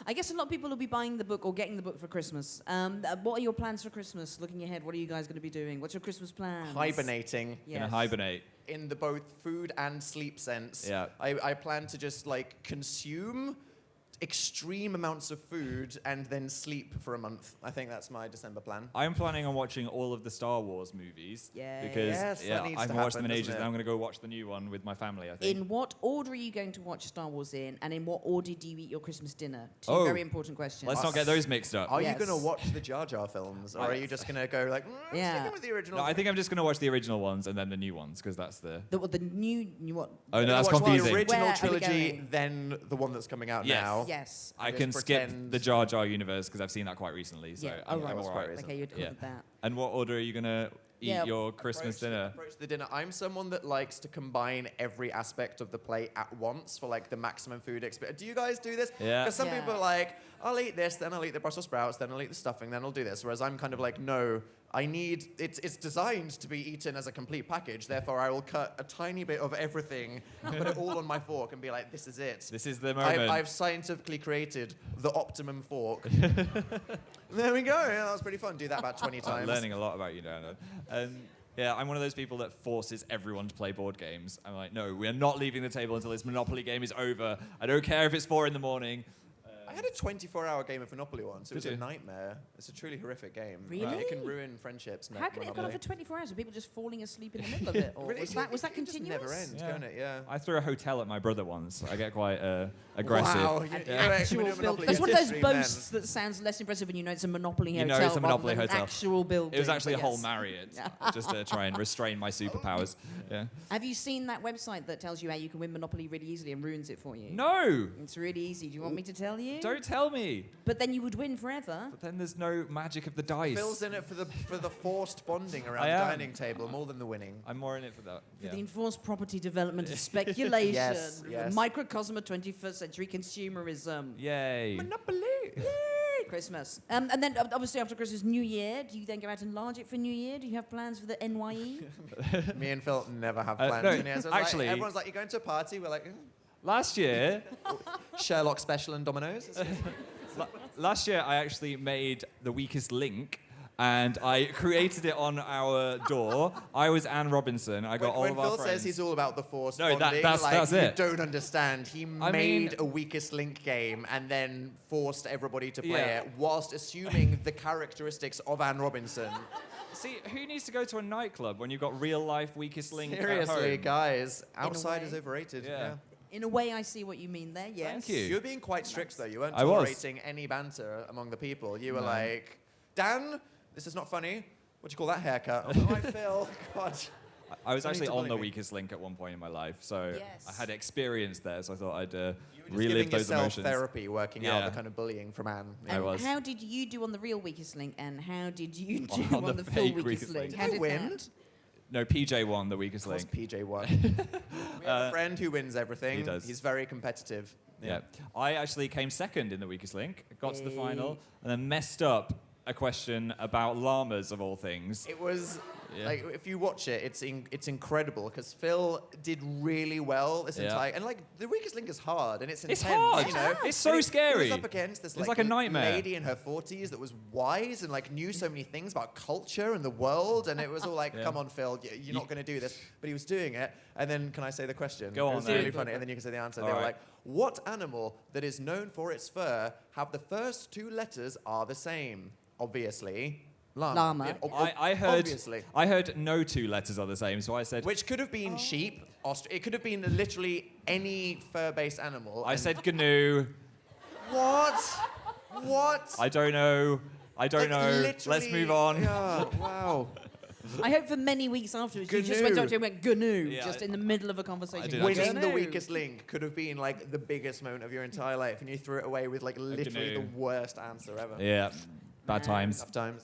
I guess a lot of people will be buying the book or getting the book for Christmas. What are your plans for Christmas? Looking ahead, what are you guys going to be doing? What's your Christmas plans? Hibernating. Yes. Gonna hibernate. In the both food and sleep sense. Yeah. I plan to just consume extreme amounts of food and then sleep for a month. I think that's my December plan. I'm planning on watching all of the Star Wars movies. Yay. Because Yes, that needs I haven't to watched them in happen, ages, doesn't and it? I'm going to go watch the new one with my family, I think. In what order are you going to watch Star Wars in, and in what order do you eat your Christmas dinner? Two Oh. very important questions. Let's not get those mixed up. Are Yes. you going to watch the Jar Jar films? Or are you just going to go I'm Yeah. sticking with the original? No, I think I'm just going to watch the original ones and then the new ones, because that's the... The new what? Oh, no, that's Watch confusing. the original Where are we trilogy, going? then the one that's coming out Yes. now. Yes. I Just can skip pretend- the Jar Jar universe, because I've seen that quite recently, so Yeah. I'm, Oh, right. I'm That's all quite right. recent. Okay, you'd Yeah. covered that. And what order are you going to eat Yeah. your Christmas dinner? Approach the dinner. I'm someone that likes to combine every aspect of the plate at once for the maximum food experience. Do you guys do this? Yeah. Because some Yeah. people are I'll eat this, then I'll eat the Brussels sprouts, then I'll eat the stuffing, then I'll do this. Whereas I'm kind of no, I need, it's designed to be eaten as a complete package. Therefore, I will cut a tiny bit of everything, put it all on my fork and be this is it. This is the moment. I've scientifically created the optimum fork. There we go. Yeah, that was pretty fun. Do that about 20 I'm times. learning a lot about you, Dan. Yeah, I'm one of those people that forces everyone to play board games. I'm like, no, we're not leaving the table until this Monopoly game is over. I don't care if it's 4 in the morning. I had a 24-hour game of Monopoly once. It was Did a you? nightmare. It's a truly horrific game. Really? It can ruin friendships. How can it have gone on for 24 hours? Were people just falling asleep in the middle of it? Or Really, was that it just continuous? never ends, Yeah. can't it? Yeah. I threw a hotel at my brother once. I get quite aggressive. Wow. Actual build. That's one of those boasts that sounds less impressive when you know it's a Monopoly You hotel. know it's a rather Monopoly than an hotel. actual building. It was actually a but whole yes. Marriott, just to try and restrain my superpowers. Yeah. Have you seen that website that tells you how you can win Monopoly really easily and ruins it for you? No, It's really easy. Do you want me to tell you? don't tell me. But then you would win forever. But then there's no magic of the dice. Phil's in it for the forced bonding around I the am. dining table more than the winning. I'm more in it for that. For Yeah. the enforced property development of speculation. Yes, yes. Microcosm of 21st century consumerism. Yay. Monopoly. Yay, Christmas. And then obviously after Christmas, New Year. Do you then go out and enlarge it for New Year? Do you have plans for the NYE? Me and Phil never have No, plans. in here, so it's actually- like, everyone's like, "You're going to a party?" We're like, Last year, Sherlock special and Domino's. last year I actually made the weakest link. And I created it on our door. I was Anne Robinson. I got all when of our Phil friends. says he's all about the forced No, bonding, that's you it. don't understand. He I mean- made a weakest link game and then forced everybody to play Yeah. it whilst assuming the characteristics of Anne Robinson. See, who needs to go to a nightclub when you've got real life weakest link at Seriously, home? guys, outside is way. overrated. Yeah. In a way, I see what you mean there, yes. Thank you. You were being quite strict though. You weren't I was. tolerating any banter among the people. You were like, Dan, this is not funny. What do you call that haircut? I was like, right, Phil. God. I was Don't need actually to on bully the me. weakest link at one point in my life, so Yes. I had experience there, so I thought I'd You were just relive giving those yourself emotions. therapy, working out Yeah. the kind of bullying from Anne. I And was. how did you do on the real weakest link, and how did you do On on the the full fake weakest weakest link? link. How Did I did win? that? No, PJ won the weakest Of course, link. PJ won. We have a friend who wins everything. He does. He's very competitive. Yeah. I actually came second in the weakest link, got to the final, and then messed up a question about llamas of all things. It was Yeah. like if you watch it, it's incredible because Phil did really well this Yeah. entire and like the weakest link is hard and it's It's intense. hard. You know? It's so And scary. He was up against this It's like a nightmare. lady in her 40s that was wise and like knew so many things about culture and the world, and it was all like, Yeah. come on, Phil, you're not going to do this. But he was doing it, and then can I say the question? Go It on, was then. really funny, and then you can say the answer. All They were right. like, what animal that is known for its fur have the first two letters are the same? Obviously. Llama. Yeah, I heard obviously. I heard no two letters are the same, so I said Which could have been sheep. It could have been literally any fur-based animal. I and- said GNU. what? What? I don't know. I don't Like, know. Let's literally- move on. Yeah, wow. I hope for many weeks afterwards you just GNU. went up to him and went GNU, Yeah, just I- in the middle of a conversation. did Winning the GNU. weakest link could have been like the biggest moment of your entire life, and you threw it away with like literally the GNU. worst answer ever. Yeah. Bad times. Tough times.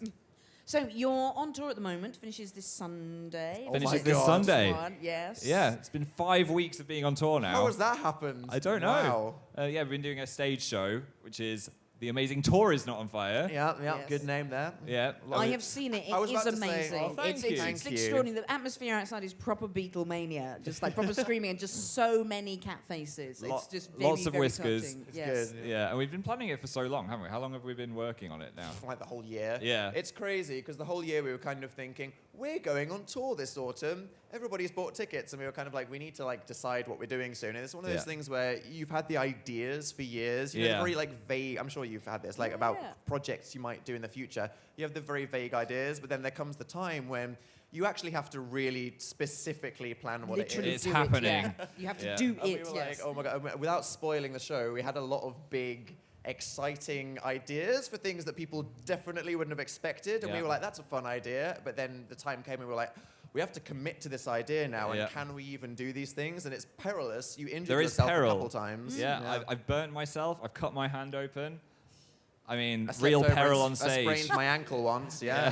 So you're on tour at the moment. Finishes this Sunday. Oh Finishes my this God. Sunday. One, yes. Yeah, it's been 5 weeks of being on tour now. How has that happened? I don't know. Wow. Yeah, we've been doing a stage show, which is The Amazing Tour Is Not on Fire. Yeah, Yes. good name there. Yeah. I have seen it. I was It is about to say- amazing. Oh, thank it's you. it's, Thank it's you. extraordinary. The atmosphere outside is proper Beatlemania. Just like proper screaming and just so many cat faces. It's just very, Lots of very whiskers. touching. It's Yes. good. Yeah, and we've been planning it for so long, haven't we? How long have we been working on it now? Like the whole year. Yeah. It's crazy because the whole year we were kind of thinking, we're going on tour this autumn. Everybody's bought tickets, and we were kind of like, we need to like decide what we're doing soon. And it's one of those Yeah. things where you've had the ideas for years. You know, Yeah. the very like vague. I'm sure you've had this, like about Yeah. projects you might do in the future. You have the very vague ideas, but then there comes the time when you actually have to really specifically plan what Literally it It's is. do happening. It, yeah. You have to Yeah. do And we it. were Yes. like, oh my god! Without spoiling the show, we had a lot of big, exciting ideas for things that people definitely wouldn't have expected, and we Yeah. were like, "That's a fun idea." But then the time came, and we were like, "We have to commit to this idea now, and Yeah. can we even do these things?" And it's perilous. You injured There is yourself peril. a couple times. Yeah, I've burnt myself. I've cut my hand open. I mean, I slept real over peril and on stage. I sprained my ankle once. Yeah,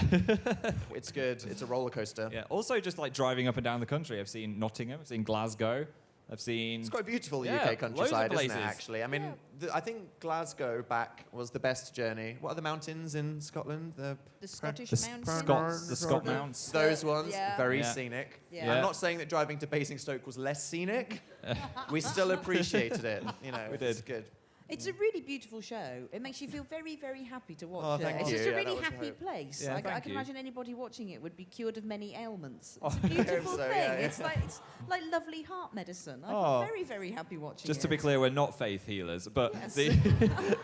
it's good. It's a roller coaster. Yeah. Also, just like driving up and down the country, I've seen Nottingham, I've seen Glasgow, I've seen. It's quite beautiful Yeah, UK loads of countryside, isn't it? places. Actually, I mean, I think Glasgow back was the best journey. What are the mountains in Scotland? The Scottish the mountains. the Scott Mounts. Those ones, Yeah. very Yeah. scenic. Yeah. I'm not saying that driving to Basingstoke was less scenic. We still appreciated it. You know, We it's did. good. It's a really beautiful show. It makes you feel very, very happy to watch it. thank It's you. just a Yeah, really that was happy hope. place. Yeah, I thank can you. imagine anybody watching it would be cured of many ailments. It's a beautiful so, thing. yeah. It's like lovely heart medicine. I Oh. feel very, very happy watching Just it. to be clear, we're not faith healers, but Yes.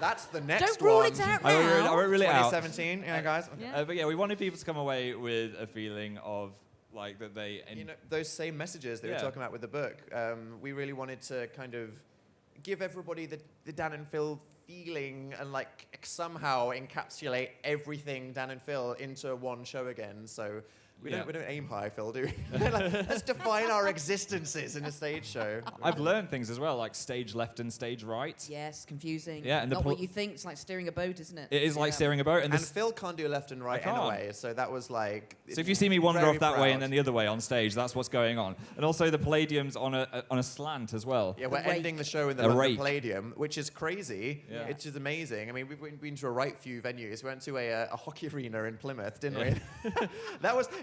That's the next Don't rule one. it out I now. won't rule it out. 2017, yeah, guys. Yeah. But yeah, we wanted people to come away with a feeling of like that they. You know, those same messages that we Yeah. were talking about with the book, we really wanted to kind of give everybody the Dan and Phil feeling and like somehow encapsulate everything Dan and Phil into one show again. So we Yeah. don't aim high, Phil, do we? Like, let's define our existences in a stage show. I've learned things as well, like stage left and stage right. Yes, confusing. Yeah, and the not what pl- you think. It's like steering a boat, isn't it? It is like Yeah. steering a boat, and And this. Phil can't do left and right I can't. anyway, so that was like... So if you see me wander very off that way proud. and then the other way on stage, that's what's going on. And also the Palladium's on a slant as well. Yeah, we're A rake. ending the show in the A London rake. Palladium, which is crazy. Yeah. Which is amazing. I mean, we've been to a right few venues. We went to a hockey arena in Plymouth, didn't we?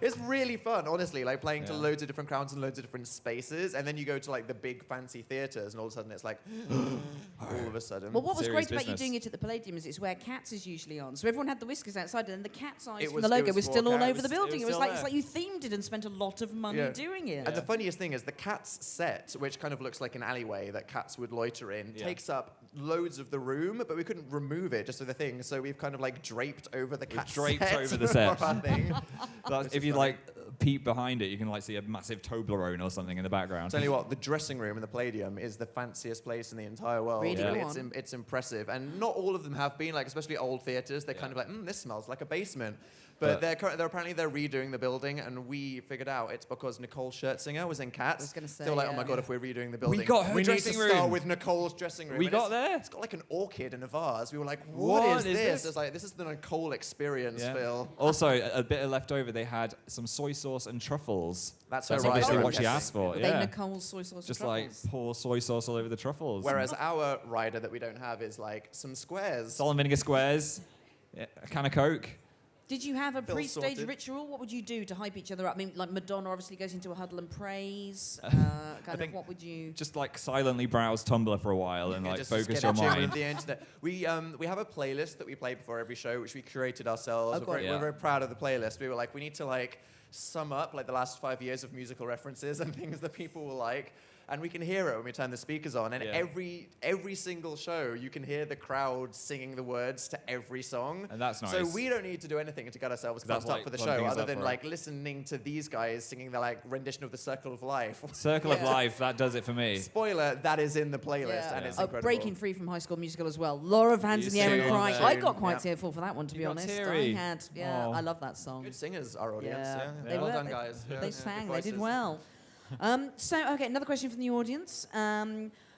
It's really fun, honestly, like playing to Yeah. loads of different crowds and loads of different spaces. And then you go to like the big fancy theatres and all of a sudden it's like, all of a sudden. Well, what was Serious great about you business. doing it at the Palladium is it's where Cats is usually on. So everyone had the whiskers outside, and then the Cat's eyes It from was- the logo it was was still for all Cats. over the building. It It was was like still it's like you themed it and spent a lot of money Yeah. doing it. And the funniest thing is the Cats set, which kind of looks like an alleyway that cats would loiter in, Yeah. takes up loads of the room, but we couldn't remove it just with the thing. So we've kind of like draped over the cat draped set over the set. for our thing. That's- if you like peep behind it, you can like see a massive Toblerone or something in the background. Tell you what, the dressing room in the Palladium is the fanciest place in the entire world. Really? Yeah. Go It's, on. it's impressive. And not all of them have been, like especially old theatres, they're kind of like, this smells like a basement. But they're apparently they're redoing the building, and we figured out it's because Nicole Scherzinger was in Cats. I was gonna say, They were like, oh yeah. my god, if we're redoing the building, got her we need dressing to start room. with Nicole's dressing room. We And got it's- there. It's got like an orchid and a vase. We were like, What what is is this? this? It's like, this is the Nicole experience, Yeah. Phil. Also, a bit of leftover, they had some soy sauce and truffles. That's That's her obviously rider, what I'm she asked for. They Yeah. Nicole's soy sauce Just and like truffles. pour soy sauce all over the truffles. Whereas our rider that we don't have is like some squares. Salt and vinegar squares, yeah, a can of Coke. Did you have a Phil pre-stage sorted. ritual? What would you do to hype each other up? I mean, like Madonna obviously goes into a huddle and prays. Kind of, think- what would you? Just like silently browse Tumblr for a while and like Just focus get your in tune mind. with the internet. We have a playlist that we play before every show, which we curated ourselves. Oh, We're God. very, Yeah. we're very proud of the playlist. We were like, we need to like sum up like the last 5 years of musical references and things that people will like. And we can hear it when we turn the speakers on. And Yeah. every single show, you can hear the crowd singing the words to every song. And that's So nice. we don't need to do anything to get ourselves That's pumped up like for the one show, thing is other up than for it. like listening to these guys singing their like rendition of the Circle of Life. Circle of Life, that does it for me. Spoiler, that is in the playlist, Yeah. and it's Oh, incredible. breaking free from High School Musical as well. Laura of Hands You in the Air and soon, Crying. soon, I got quite yeah. tearful for that one, to You be got honest. teary. I had. Yeah, Oh. I love that song. Good singers, our audience. Yeah, Yeah, they well were. done, guys. Yeah, They yeah, sang. good They did voices. well. So, okay, another question from the audience.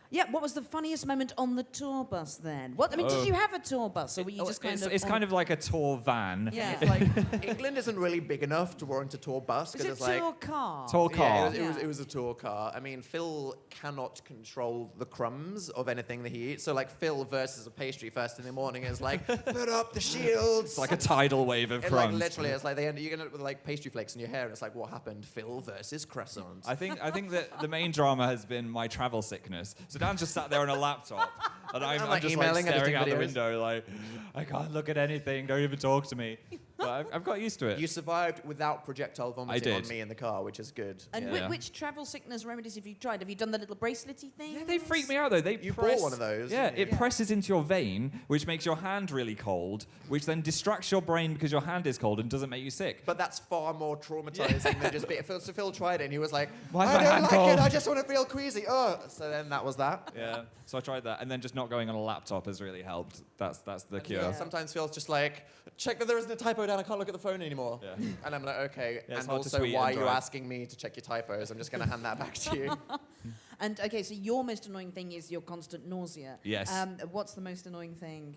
Yeah, what was the funniest moment on the tour bus then? What I mean, Oh. did you have a tour bus, or were you just kind of? It's kind of like a tour van. Yeah. It's like England isn't really big enough to warrant a tour bus Is because it it's tour like car? Tour car. Yeah, Yeah. it was a tour car. I mean, Phil cannot control the crumbs of anything that he eats. So like Phil versus a pastry first in the morning is like, put up the shields. It's like a tidal wave of and like crumbs. literally, it's like you end up with like pastry flakes in your hair, and it's like, what happened? Phil versus croissant. I think that the main drama has been my travel sickness. So Dan's just sat there on a laptop, and I'm like just emailing, like staring editing out the videos. window, like I can't look at anything. Don't even talk to me. But I've got used to it. You survived without projectile vomiting on did. me in the car, which is good. And Yeah. which travel sickness remedies have you tried? Have you done the little braceletty thing? Yeah, they freak me out though. They You press, bought one of those, Yeah, didn't you? it presses into your vein, which makes your hand really cold, which then distracts your brain because your hand is cold and doesn't make you sick. But that's far more traumatizing than just being. So Phil tried it and he was like, Why's I my don't hand like cold? it, I just want to feel queasy. Oh, so then that was that. Yeah. So I tried that, and then just not going on a laptop has really helped. That's the cure. Yeah. Sometimes Phil's just like, check that there isn't a typo down, I can't look at the phone anymore. Yeah. And I'm like, okay. Yeah, it's and hard to also, tweet why and are you drive. asking me to check your typos? I'm just going to hand that back to you. And okay, so your most annoying thing is your constant nausea. Yes. What's the most annoying thing?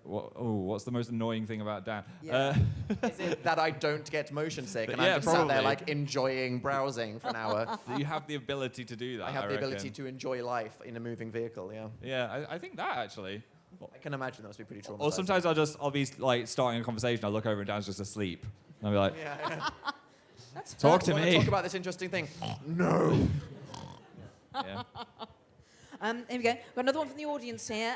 What's the most annoying thing about Dan? Yeah. Is it that I don't get motion sick and Yeah, I'm just sat there probably. like enjoying browsing for an hour? That you have the ability to do that. I have the ability reckon. to enjoy life in a moving vehicle, yeah. Yeah, I think that actually. I can imagine that must be pretty traumatizing. Or sometimes I'll be like starting a conversation. I'll look over and Dan's just asleep. And I'll be like, Yeah, yeah. That's Talk to Want me. to talk about this interesting thing? No. yeah. Here we go. Got another one from the audience here.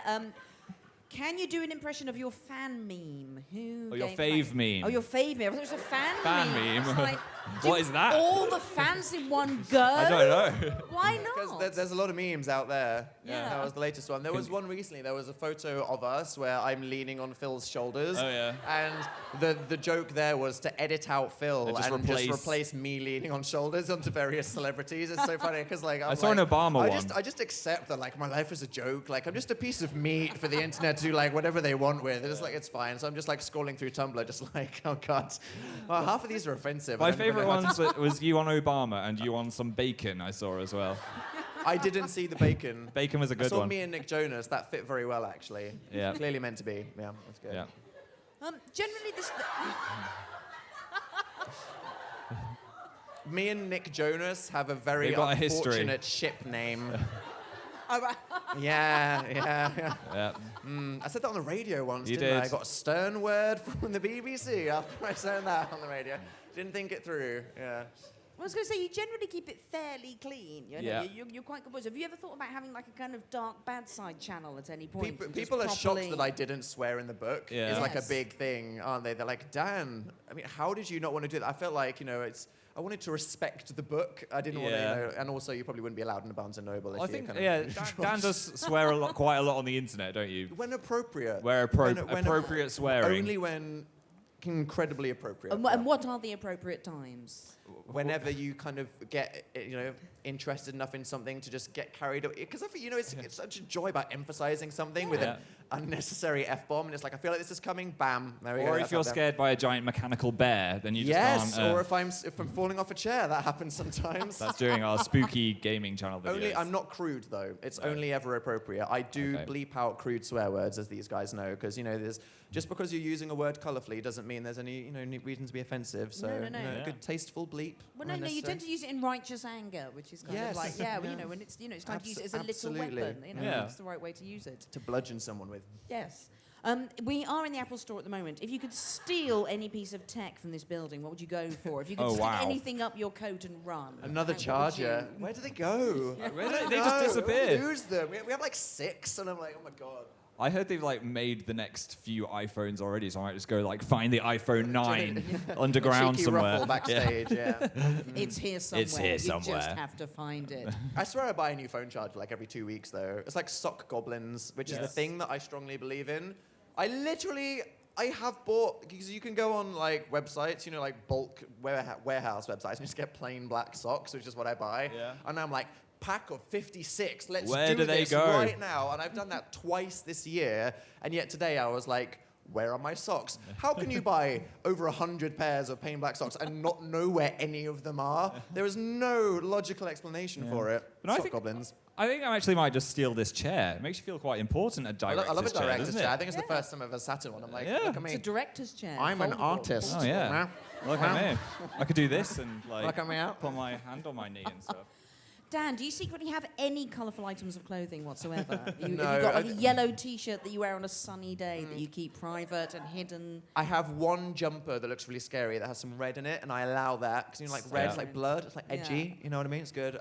Can you do an impression of your fan meme? Who your gave fave that? meme. Oh, your fave meme. I thought it was a fan meme. It's like, What is that? All the fans in one go? I don't know. Why Because not? there's a lot of memes out there. Yeah. That was the latest one. There was one recently. There was a photo of us where I'm leaning on Phil's shoulders. Oh, yeah. And the joke there was to edit out Phil And and just just replace me leaning on shoulders onto various celebrities. It's so funny because like I saw an Obama one. I just accept that like my life is a joke. Like I'm just a piece of meat for the internet to do like whatever they want with. It's like it's fine. So I'm just like scrolling through Tumblr, just like oh god, well, half of these are offensive. My I don't even favourite know how to- ones was you on Obama and you on some bacon I saw as well. I didn't see the bacon. Bacon was a I good saw one. me and Nick Jonas. That fit very well, actually. Yeah. Clearly meant to be. Yeah, that's good. Yeah. Generally, this. Me and Nick Jonas have a very They've got a history. unfortunate ship name. All right. Yeah. Yeah. I said that on the radio once, You didn't I? did. I got a stern word from the BBC after I said that on the radio. Didn't think it through. Yeah. I was going to say, you generally keep it fairly clean. You know? Yeah. You're quite good boys. Have you ever thought about having like a kind of dark bad side channel at any point? People, and just people are shocked properly- that I didn't swear in the book. Yeah. It's like a Yes. big thing, aren't they? They're like, Dan, I mean, how did you not want to do that? I felt like, I wanted to respect the book. I didn't want Yeah. to, and also you probably wouldn't be allowed in a Barnes & Noble if I you think, kind of... yeah, Dan does swear quite a lot on the internet, don't you? When appropriate. Where appropriate swearing. Only when incredibly appropriate. And what are the appropriate times? Whenever you kind of get, interested enough in something to just get carried away. Because I think, it's such a joy about emphasizing something with an unnecessary F-bomb. And it's like, I feel like this is coming, bam, there we go. Or if that's you're up there. scared by a giant mechanical bear, then you just Yes, can't. or if I'm falling off a chair, that happens sometimes. That's during our spooky gaming channel videos. I'm not crude though. It's only ever appropriate. I do Okay. bleep out crude swear words, as these guys know, because there's just because you're using a word colourfully doesn't mean there's any reason to be offensive. So No. a Yeah. good tasteful bleep. Well, when no, you necessary. tend to use it in righteous anger, which is kind of Yes. like, Yeah. when it's it's time to use it as a little Absolutely. weapon. Yeah. It's the right way to use it. to bludgeon someone with. Yes. We are in the Apple Store at the moment. If you could steal any piece of tech from this building, what would you go for? If you could Oh, stick wow. anything up your coat and run. Another what would charger. you- Where do they go? Where I did don't they just know. disappeared? We lose them. We have like 6, and I'm like, oh my god. I heard they've made the next few iPhones already, so I might just go find the iPhone 9 underground Cheeky somewhere. ruffle backstage. Yeah. It's here somewhere. It's here You just somewhere. have to find it. I swear I buy a new phone charger like every 2 weeks though. It's like sock goblins, which is the Yes. thing that I strongly believe in. I have bought, because you can go on like websites, like bulk warehouse websites and just get plain black socks, which is what I buy. Yeah. And I'm like, pack of 56, let's Where do do they this go? right now. And I've done that twice this year, and yet today I was like, where are my socks? How can you buy over 100 pairs of plain black socks and not know where any of them are? There is no logical explanation for it. But I Sock think- goblins. I think I actually might just steal this chair. It makes you feel quite important, a I director's love a chair, director's doesn't chair. I it? think it's the first time I've ever sat in one. I'm like, Yeah. look at It's a me. director's chair. I'm an foldable. artist. Oh, yeah. Look at me. I could do this and Look at me out. put my hand on my knee and stuff. Dan, do you secretly have any colourful items of clothing whatsoever? Have you No, got like I- a yellow T-shirt that you wear on a sunny day that you keep private and hidden? I have one jumper that looks really scary that has some red in it, and I allow that because like red's Yeah. like blood, it's like edgy. Yeah. You know what I mean? It's good.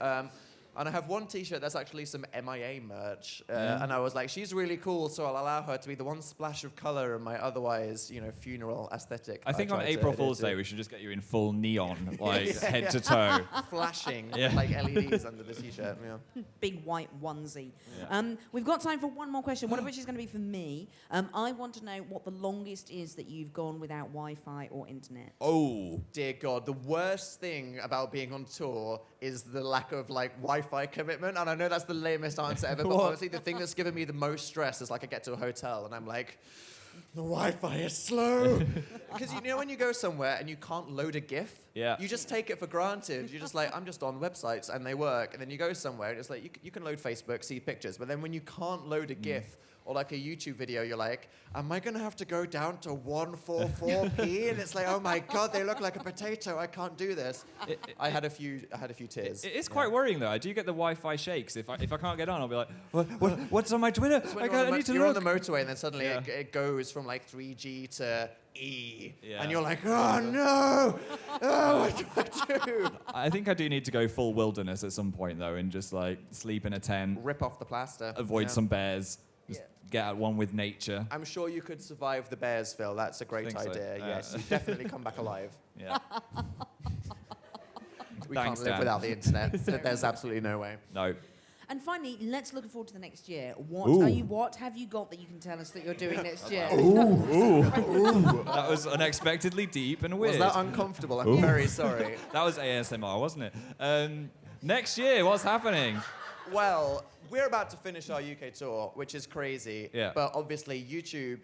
And I have one T-shirt that's actually some MIA merch, Yeah. and I was like, she's really cool, so I'll allow her to be the one splash of color in my otherwise, funeral aesthetic. I think on tried to April adhere Fool's to. Day we should just get you in full neon, head to toe. Flashing Yeah. like LEDs under the T-shirt. Yeah. Big white onesie. Yeah. We've got time for one more question, one of which is going to be for me. I want to know what the longest is that you've gone without Wi-Fi or internet. Oh. Dear God, the worst thing about being on tour is the lack of Wi-Fi commitment. And I know that's the lamest answer ever, but What? honestly, the thing that's given me the most stress is I get to a hotel and I'm like, the Wi-Fi is slow. Because when you go somewhere and you can't load a GIF, Yeah. you just take it for granted. You're just like, I'm just on websites and they work. And then you go somewhere and it's like, you can load Facebook, see pictures. But then when you can't load a GIF or like a YouTube video, you're like, am I going to have to go down to 144p? And it's like, oh my God, they look like a potato. I can't do this. I had a few tears. It is quite worrying though. I do get the Wi-Fi shakes. If I can't get on, I'll be like, what's on my Twitter? I need to you're look. on the motorway and then suddenly Yeah. it goes from like 3G to E. Yeah. And you're like, oh no! Oh, what do I do? I think I do need to go full wilderness at some point though, and just like sleep in a tent, Rip off the plaster. avoid Yeah. some bears, just get at one with nature. I'm sure you could survive the bears, Phil. That's a great Think so. idea. Yes, you definitely come back alive. Yeah. We Thanks, can't live Dan. without the internet. There's absolutely no way. No. And finally, let's look forward to the next year. Ooh. What have you got that you can tell us that you're doing next year? That was unexpectedly deep and weird. Was that uncomfortable? I'm very sorry. That was ASMR, wasn't it? Next year, what's happening? Well, we're about to finish our UK tour, which is crazy. Yeah. But obviously, YouTube,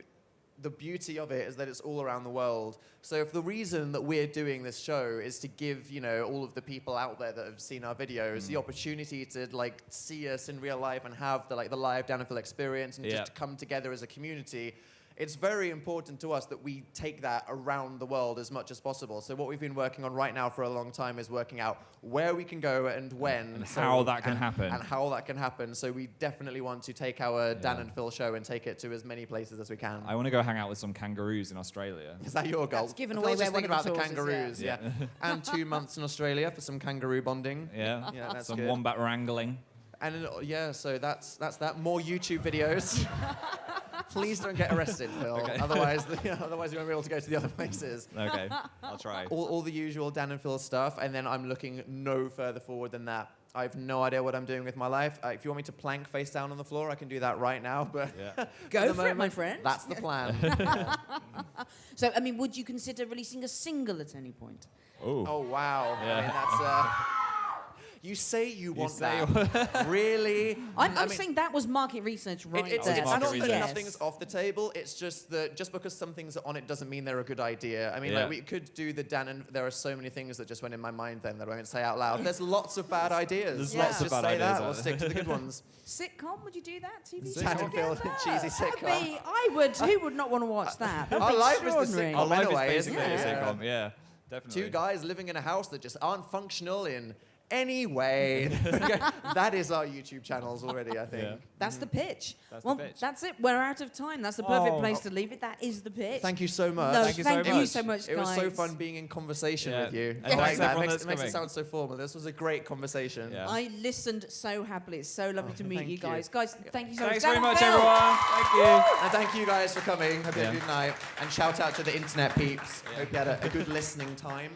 the beauty of it is that it's all around the world. So if the reason that we're doing this show is to give, all of the people out there that have seen our videos the opportunity to like see us in real life and have the live Dan and Phil experience and just to come together as a community, it's very important to us that we take that around the world as much as possible. So what we've been working on right now for a long time is working out where we can go and when. And how that can happen. And how that can happen. So we definitely want to take our Dan and Phil show and take it to as many places as we can. I want to go hang out with some kangaroos in Australia. Is that your goal? That's given Phil's away just where thinking one about of the the sources, kangaroos, yeah. And 2 months in Australia for some kangaroo bonding. Yeah. Yeah, that's some good. wombat wrangling. And so that's that. More YouTube videos. Please don't get arrested, Phil. Okay. Otherwise you won't be able to go to the other places. Okay, I'll try. All the usual Dan and Phil stuff, and then I'm looking no further forward than that. I have no idea what I'm doing with my life. If you want me to plank face down on the floor, I can do that right now. But Go the for it, my moment, friend. That's the plan. So, would you consider releasing a single at any point? Oh wow! Yeah. I mean, that's. You say you want say that. Really? I'm saying that was market research right It's there. It's not market that research. nothing's off the table. It's just that just because some things are on it doesn't mean they're a good idea. I mean, Yeah. like we could do the Dan and there are so many things that just went in my mind then that I won't say out loud. There's lots of bad ideas. There's Yeah. lots of Just bad say ideas. that or stick to the good ones. Sitcom, would you do that? TV Dan and Phil, together? cheesy That'd sitcom. be- I would. Who would not want to watch that? That'd Our be life is the extraordinary. sitcom. Our life anyway, is isn't basically it? a sitcom. Yeah, definitely. 2 guys living in a house that just aren't functional in any way. That is our YouTube channels already, I think. Yeah. That's the pitch. That's the well, pitch. that's it. We're out of time. That's the perfect Oh. place to leave it. That is the pitch. Thank you so much. No, Thank you so thank you much. so much, guys. It was so fun being in conversation Yeah. with you. And I like thanks that. everyone It that's makes it coming. sound so formal. This was a great conversation. Yeah. I listened so happily. It's so lovely to meet thank you you. guys. Guys, thank you so Thanks much. very Dan much, Phil. everyone. Thank you. And thank you guys for coming. Hope you had a Yeah. good night. And shout out to the internet peeps. Hope you had a good listening time.